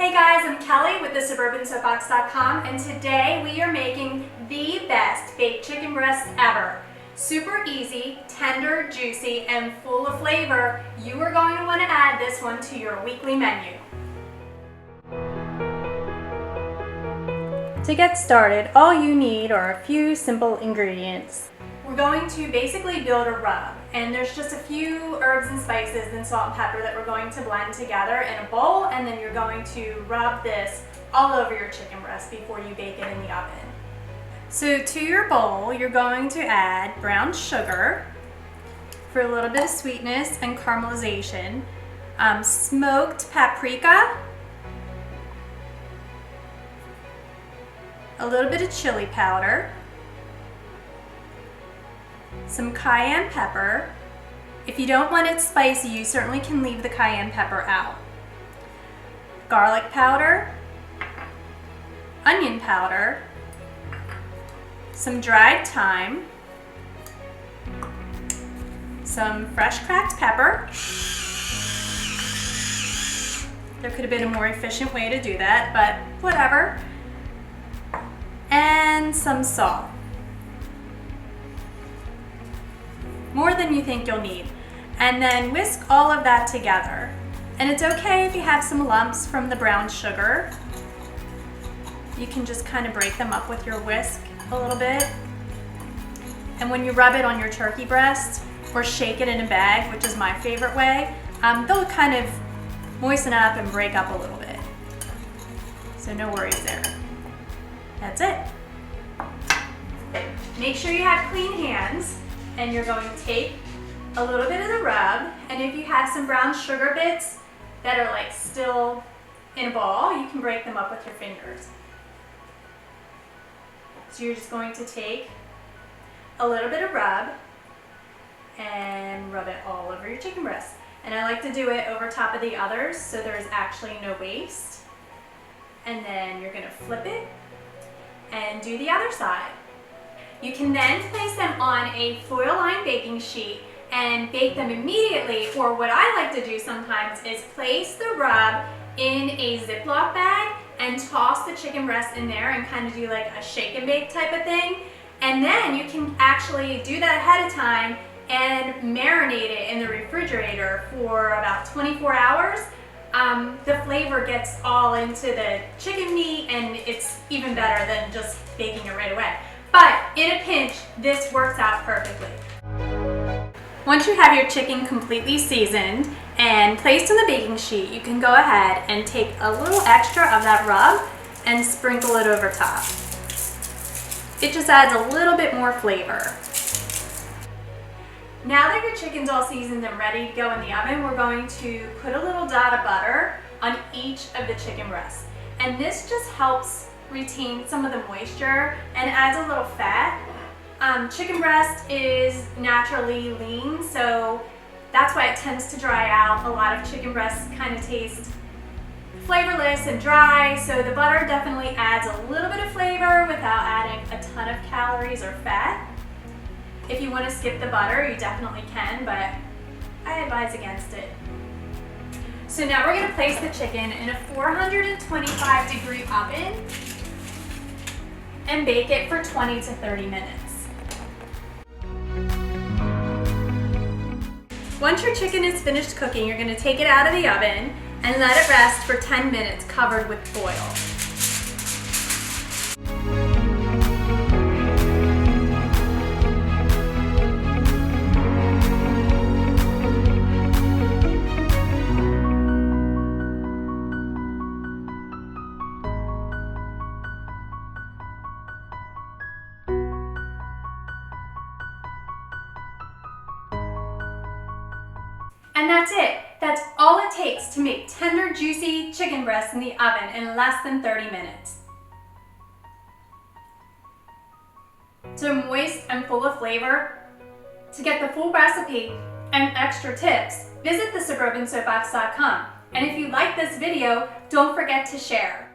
Hey guys, I'm Kelly with thesuburbansoapbox.com, and today we are making the best baked chicken breasts ever. Super easy, tender, juicy, and full of flavor. You are going to want to add this one to your weekly menu. To get started, all you need are a few simple ingredients. We're going to basically build a rub, and there's just a few herbs and spices and salt and pepper that we're going to blend together in a bowl, and then you're going to rub this all over your chicken breast before you bake it in the oven. So to your bowl, you're going to add brown sugar for a little bit of sweetness and caramelization, smoked paprika, a little bit of chili powder, some cayenne pepper. If you don't want it spicy, you certainly can leave the cayenne pepper out. Garlic powder, onion powder, some dried thyme, some fresh cracked pepper. There could have been a more efficient way to do that, but whatever. And some salt. More than you think you'll need. And then whisk all of that together. And it's okay if you have some lumps from the brown sugar. You can just kind of break them up with your whisk a little bit. And when you rub it on your turkey breast or shake it in a bag, which is my favorite way, they'll kind of moisten up and break up a little bit. So no worries there. That's it. Make sure you have clean hands, and you're going to take a little bit of the rub, and if you have some brown sugar bits that are like still in a ball, you can break them up with your fingers. So you're just going to take a little bit of rub and rub it all over your chicken breast. And I like to do it over top of the others so there's actually no waste. And then you're going to flip it and do the other side. You can then place them on a foil-lined baking sheet and bake them immediately, or what I like to do sometimes is place the rub in a Ziploc bag and toss the chicken breast in there and kind of do like a shake and bake type of thing. And then you can actually do that ahead of time and marinate it in the refrigerator for about 24 hours. The flavor gets all into the chicken meat, and it's even better than just baking it right away. But in a pinch, this works out perfectly. Once you have your chicken completely seasoned and placed on the baking sheet, you can go ahead and take a little extra of that rub and sprinkle it over top. It just adds a little bit more flavor. Now that your chicken's all seasoned and ready to go in the oven, we're going to put a little dot of butter on each of the chicken breasts. And this just helps retain some of the moisture and adds a little fat. Chicken breast is naturally lean, so that's why it tends to dry out. A lot of chicken breasts kind of taste flavorless and dry, so the butter definitely adds a little bit of flavor without adding a ton of calories or fat. If you want to skip the butter, you definitely can, but I advise against it. So now we're going to place the chicken in a 425-degree oven and bake it for 20 to 30 minutes. Once your chicken is finished cooking, you're going to take it out of the oven and let it rest for 10 minutes covered with foil. And that's it. That's all it takes to make tender, juicy chicken breasts in the oven in less than 30 minutes. So moist and full of flavor. To get the full recipe and extra tips, visit thesuburbansoapbox.com. And if you like this video, don't forget to share.